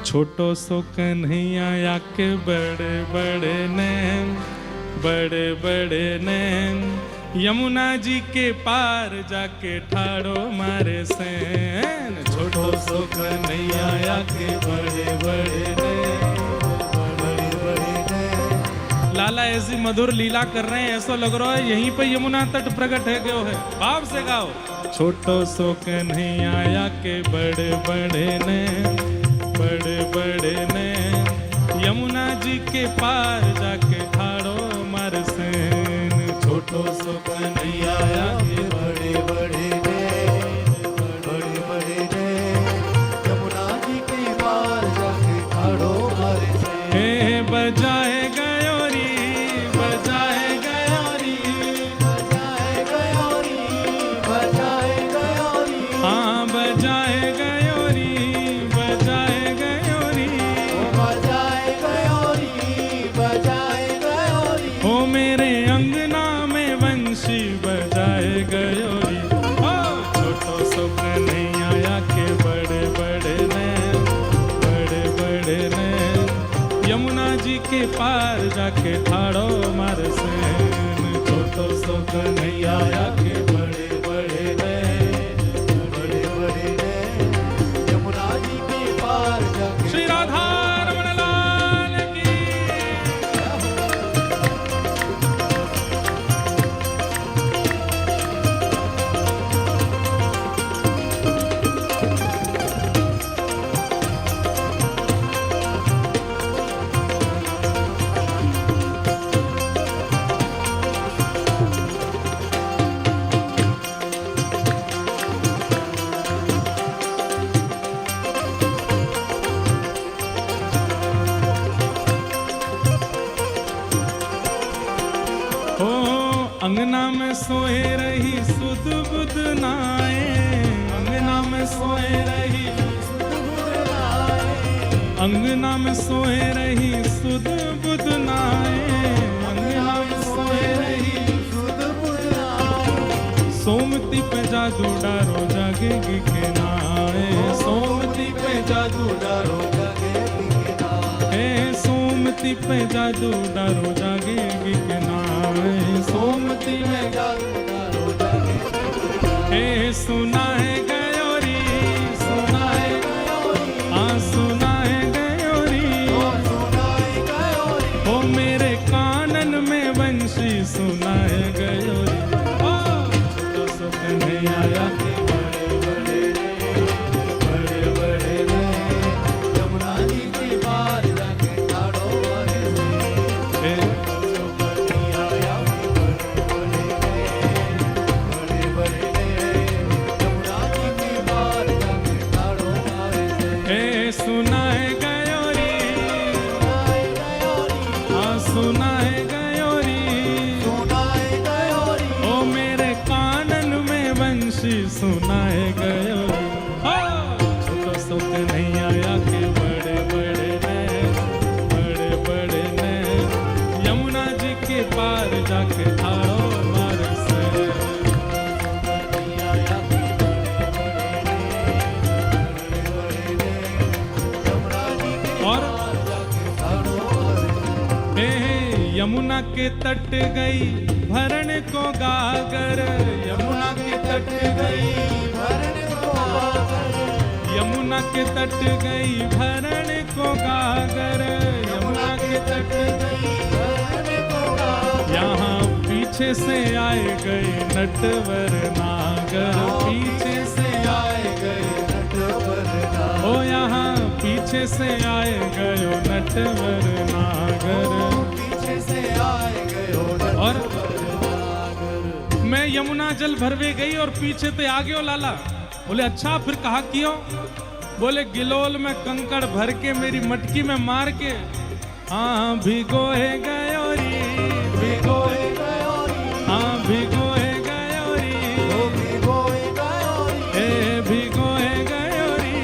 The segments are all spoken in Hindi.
छोटो सो कन्हैया या के बड़े बड़े नैन, बड़े बड़े नैन, यमुना जी के पार जाके ठाड़ो मारे सैन। छोटो सो कन्हैया या के बड़े बड़े नैन, बड़े बड़े नैन। लाला ऐसी मधुर लीला कर रहे हैं, ऐसा लग रहा है यहीं पे यमुना तट प्रकट है गयो है। भाव से गाओ। छोटो सो कन्हैया या के बड़े बड़े नैन, बड़े बड़े नैन, यमुना जी के पार जाके ठाड़ो मार सैन। छोटो सो कन्हैया या के बड़े बड़े नैन, बड़े बड़े नैन, यमुना जी के पार जाके ठाड़ो मार सैन। हे बजाए गयोरी, बजाए गयोरी, बजाए गयोरी, बजाए गयोरी, हाँ बजाए गयोरी, बजाए गयोरी, बजाए गयोरी, बजाए गयोरी। ओ मेरे अंगना में वंशी बजाए गयोरी। ओ छोटो सो कन्हैया या के बड़े बड़े नैन, बड़े बड़े नैन, यमुना जी के पार जाके ठाड़ो मार सैन। छोटो सो कन्हैया या के बड़े बड़े नैन, बड़े बड़े नैन, यमुना जी के पार जाके। श्री राधा रमण लाल की। हो अंगना में सोए रही सुध बुध नाए, अंगना में सोए रही सुध बुध नाए, अंगना में सोए रही सुध बुध नाए, अंगना में सोए रही सुध बुध नाए। सोमती पे जादू डारो जागेगी के नाए, सोमती पे जादू डारो जागेगी के नाए, सोमती पे जादू डारो जागेगी के नाए, सोमती में जादू डारो जागेगी। हे सुना है गयोरी, सुना है गयोरी, हाँ सुना है गयोरी, ओ सुना है गयोरी। ओ मेरे कानन में वंशी सुना है गयोरी। ओ छोटो सो कन्हैया या के बड़े बड़े नैन, बड़े बड़े नैन, यमुना जी के पार जाके ठाड़ो मारे सैन। छोटो सो कन्हैया या के बड़े बड़े नैन, बड़े बड़े नैन, यमुना जी के पार जाके ठाड़ो मारे सैन। हे सुना है गयोरी, हाँ सुना है गयोरी, सुना है गयोरी। ओ मेरे कानन में वंशी सुना है गयोरी। छोटो सो कन्हैया या के बड़े बड़े नैन, बड़े बड़े नैन, यमुना जी के पार जाके ठाड़ो मार सैन। कन्हैया या के बड़े बड़े नैन, यमुना जी के पार जाके ठाड़ो मार सैन। हे यमुना के तट गई भरण को गागर, यमुना के तट गई भरण को गागर, यमुना के तट गई भरण को गागर, यमुना के तट गई भरण को गागर। यहाँ पीछे से आए गए नटवर नागर, पीछे से आए गए नटवर नागर। ओ यहाँ पीछे से आए गयो नटवर नागर, पीछे से आए गयो नटवर नागर। मैं यमुना जल भरवे गई और पीछे ते आ गयो लाला। बोले अच्छा फिर कहा कियो? बोले गिलोल में कंकड़ भर के मेरी मटकी में मार के, हाँ भिगोए गयोरी, भिगोए गयोरी, हाँ भिगोए गयोरी, ओ भिगोए गयोरी, ए भिगोए गयोरी,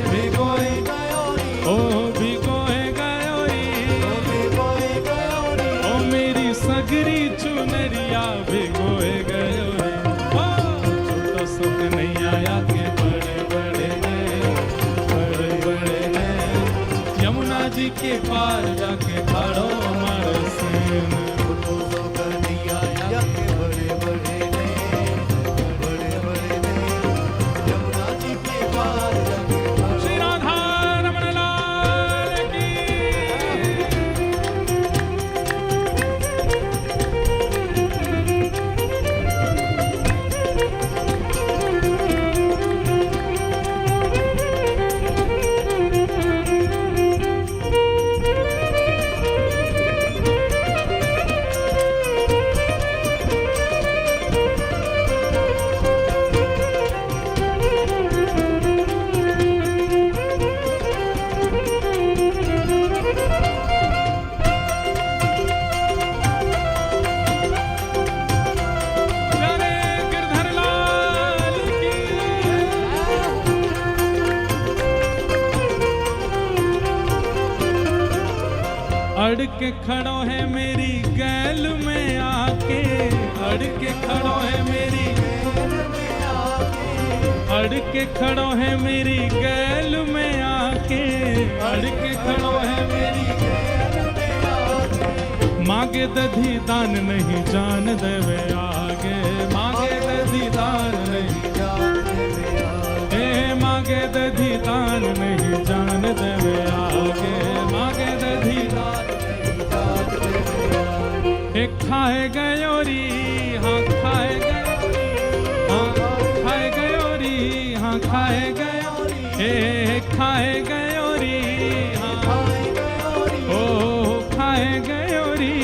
भिगोए गयोरी, ओ भिगोए गयोरी, ओ भिगोए गयोरी। ओ मेरी सगरी चुनरिया भिगोए गयोरी। ओ छोटो सो कन्हैया या के बड़े बड़े नैन, बड़े बड़े नैन, जी के पार जाके ठाड़ो मारे सेन। छोटो सो कन्हैया याके बड़े बड़े नैन, बड़े बड़े नैन, यमुना जी के पार जाके ठाड़ो। श्री राधा रमण लाल की। जरे गिरधर लाल की। अड़ के खड़ो है मेरी गैल में आके, अड़ के खड़ो है मेरी, अड़ के खड़ो है मेरी गैल में आके, अड़ के खड़ो है मेरी। मांगे दधी दान नहीं जान देवे आगे, मांगे दधी दान नहीं, हे मांगे दधी दान नहीं जान देवे आगे, मांगे दधी दान। हे खाए गयोरी, हाँ खाए गयोरी, हाँ खाए गयोरी, हाँ खाए गयोरी, हे खाए गयोरी, हाँ ओ खाए गयोरी।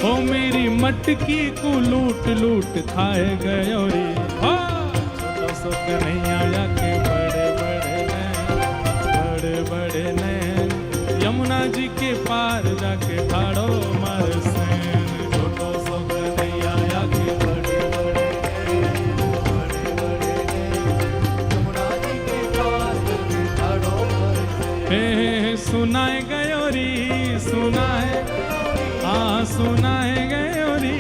ओ मेरी मटकी को लूट लूट खाए गयोरी। छोटा सो कन्हैया याके बड़े बड़े नैन, बड़े बड़े नैन, यमुना जी के पार जाके ठाड़ो मारे सेन। छोटो सो कन्हैया याके बड़े बड़े नैन, बड़े बड़े नैन, यमुना जी के पार जाके ठाड़ो मारे सेन। हे सुनाए गयोरी, सुनाए, हाँ सुनाए गयोरी,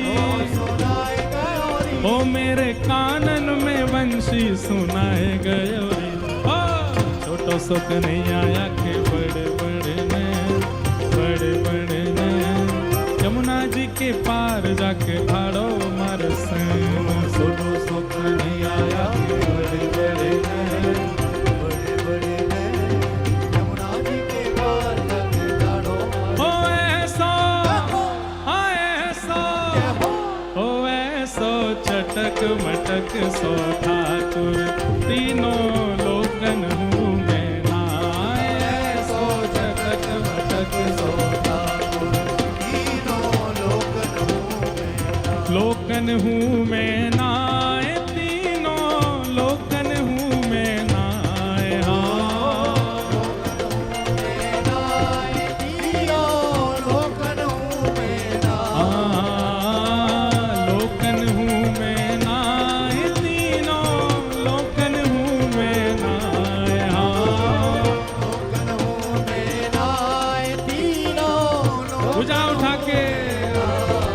सुनाए गयोरी, ओ मेरे कानन में वंशी सुनाए गयोरी। ओ छोटो सो कन्हैया याके बड़े बड़े नैन, बड़े बड़े नैन, यमुना जी के पार जाके ठाड़ो मारे सेन। छोटो सो कन्हैया याके बड़े बड़े नैन, बड़े बड़े नैन, यमुना जी के पार जाके ठाड़ो मारे। ओ ऐसो, हाँ ऐसो, ओ ऐसो चटक मटक सो ठाकुर, तीनों लोकन हूँ मैं नाय। ऐसो चटक मटक सो ठाकुर, तीनों लोकन हूँ मैं नाय। लोकन हूँ मैं नाय, तीनों लोकन हूँ मैं नाय। हाँ लोकन हूँ मैं नाय, तीनों लोकन हूँ मैं नाय। हाँ भुजा उठा के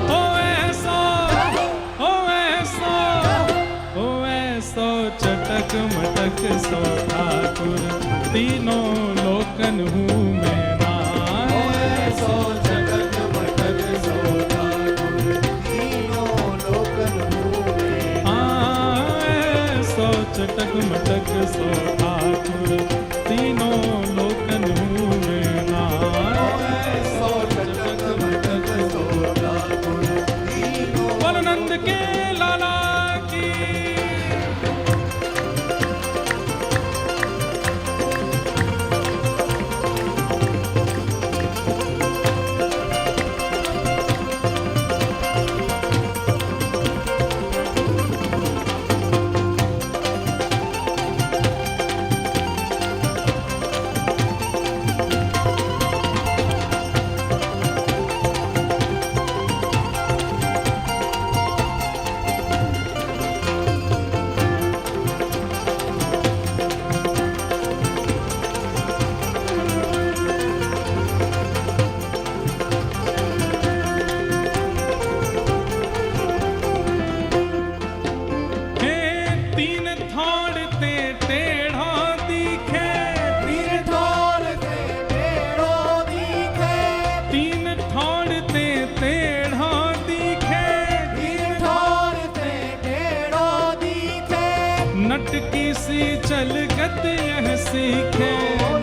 ओ ऐसो, ओ ऐसो, ओ ऐसो चटक मटक सो ठाकुर, तीनों लोकन हूँ मैं नाय। ऐसो चटक मटक सो ठाकुर, हाँ ऐसो चटक मटक सो ठाकुर, तीनों लोकन हूँ मैं नाय। ऐसो चटक मटक सो ठाकुर, बोलो नंद के लाला की। चलगत यह सीखे,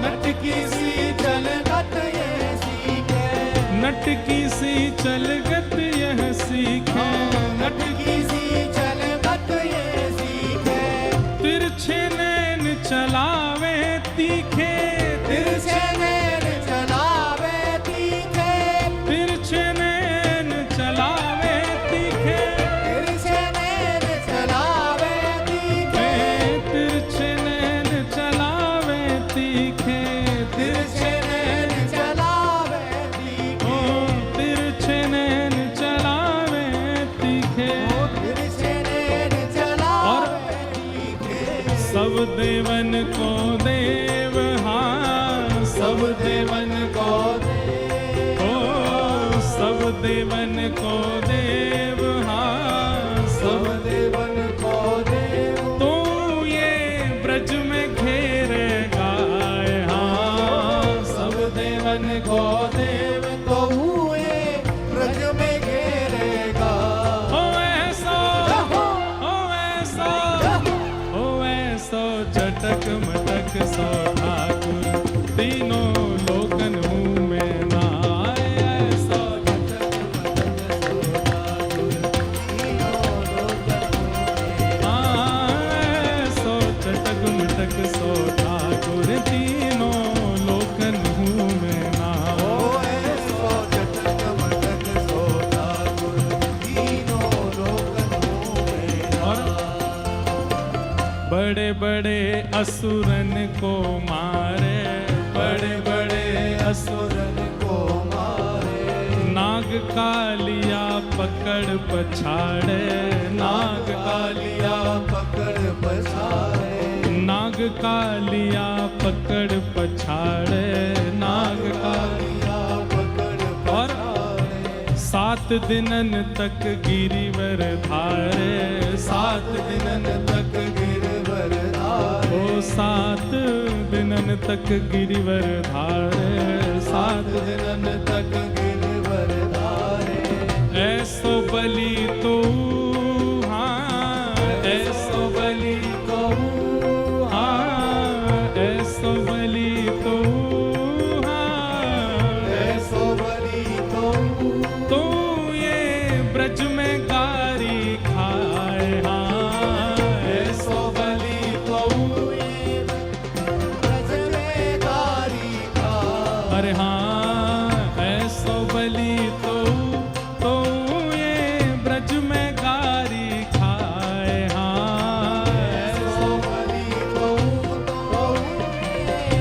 नटकी सी चलगत ये सीखे, नटकी सी चलगत यह सीखे, नटकी सी चलगत ये सीखे, तिरछे नैन चलावे तीखे, तिरछे नैन चलावे तीखे, तिरछे नैन चलावे तीखे, तिरछे नैन चलावे तीखे, तिरछे नैन चलावे तीखे, तिरछे नैन चलावे तीखे, ओ तिरछे नैन चलावे तीखे। तिरछे नैन चलावे तीखे, सब देवन को देव, हाँ सब देवन को ओ सब देवन को देव, हाँ सब सब देवन को देव, तो ये ब्रज में घेरे गाय, हाँ सब देवन को देव। तो हुए ब्रज में घेरेगा, ओ ऐसा ओ ऐसा ओ ऐसा चटक मटक सो ठाकुर, तीनों लोकन मुँह में ना आए, ऐसा सो चटक मटक सो ठाकुर, तीनों लोकन मुँह में ना आए। ऐसो चटक मटक सो ठाकुर, तीनों लोकन में और बड़े बड़े असुरन को मारे, बड़े बड़े असुर सुरन को मारे, नाग कालिया पकड़ पछाड़े, नाग कालिया पकड़ पछाड़े, नाग कालिया पकड़ पछाड़े, नाग कालिया पकड़ और पछाड़े, 7 दिनन तक गिरिवर धारे, 7 दिनन तक गिरवर धारे, ओ 7 दिनन तक गिरिवर धारे, 7 दिनन तक गिरवर धारे, ऐसो बलि तो हाँ ऐसो बलि तो हाँ ऐसो बलि तो हाँ ऐसो बलि तो ये ब्रज में गारी खाए, हाँ ऐसो बलि तो ब्रज में गारी का, अरे हाँ ऐसो बलि तो ये ब्रज में गारी खाए, हाँ ऐसो बलि तो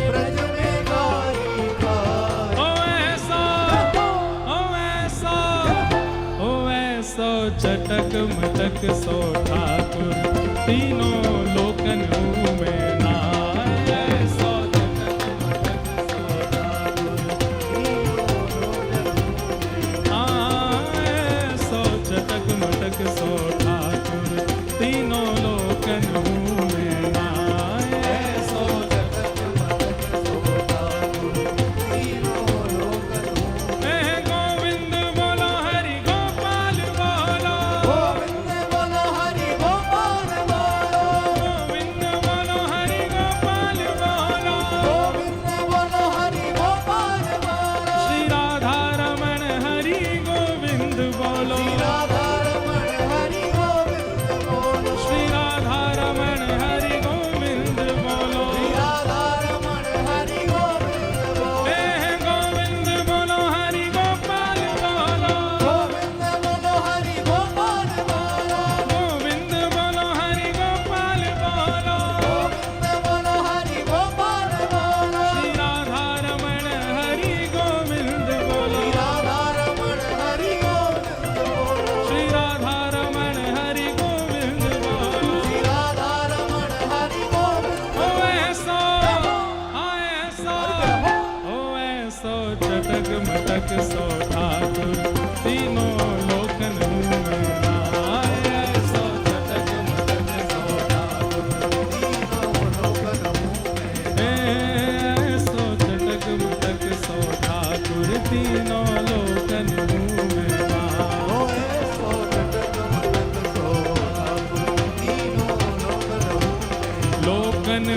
ब्रज में गारी का, ओ ऐसा ओ ऐसो चटक मटक सो ठाकुर, तीनों लोकन मुँह में ना आए, ऐसो चटक मटक सो हाँ ऐसो चटक मटक सो ठाकुर, तीनों लोकन मुँह में ना आए, ऐसो हे गोविंद बोलो हरि गोपाल बोलो, गोविंद बोलो हरि गोपाल बोलो, गोविंद बोलो हरि गोपाल बोलो, गोविंद बोलो हरि गोपाल बोलो, श्री राधा रमण हरि गोविंद बोलो, राधा रमण हरि गोविंद बोलो, श्री राधा रमण हरि गोविंद बोलो, राधा रमण हरि गोविंद बोलो, हे गोविंद बोलो हरि गोपाल बोलो, गोविंद बोलो हरि गोपाल बोलो, गोविंद बोलो हरि गोपाल बोलो, गोविंद बोलो हरि गोपाल बोलो, श्री राधा रमण हरि गोविंद बोलो, राधा रमण हरि गोविंद बोलो, श्री राधा रमण हरि गोविंद बोलो। राधा रमण हरि गोविंद ओ ऐसो ओ ऐसो चटक मटक सो ठाकुर, तीनों लोकन मुँह में ना आए, ऐसो चटक मटक सो ठाकुर, ऐसो चटक मटक सो ठाकुर, तीनों लोकन मुँह में ना आए। लोकन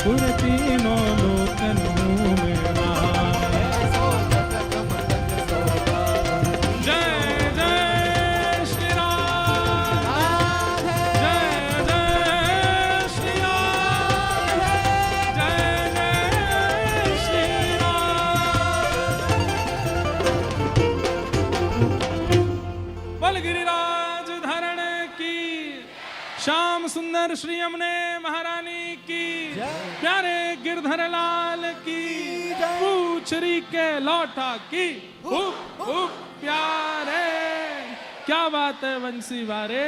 गुर तीनों लोकन मेरा। ऐसो जगत मलंग सोगा गुरु जय जय श्री राम, राधे जय जय श्री राम, जय जय श्री राम। बोल गिरिराज धारण की, श्याम सुंदर श्री यमुने महारानी की, प्यारे गिरधर लाल की, पूछरी के लौटा की, प्यारे। क्या बात है बंसी वारे।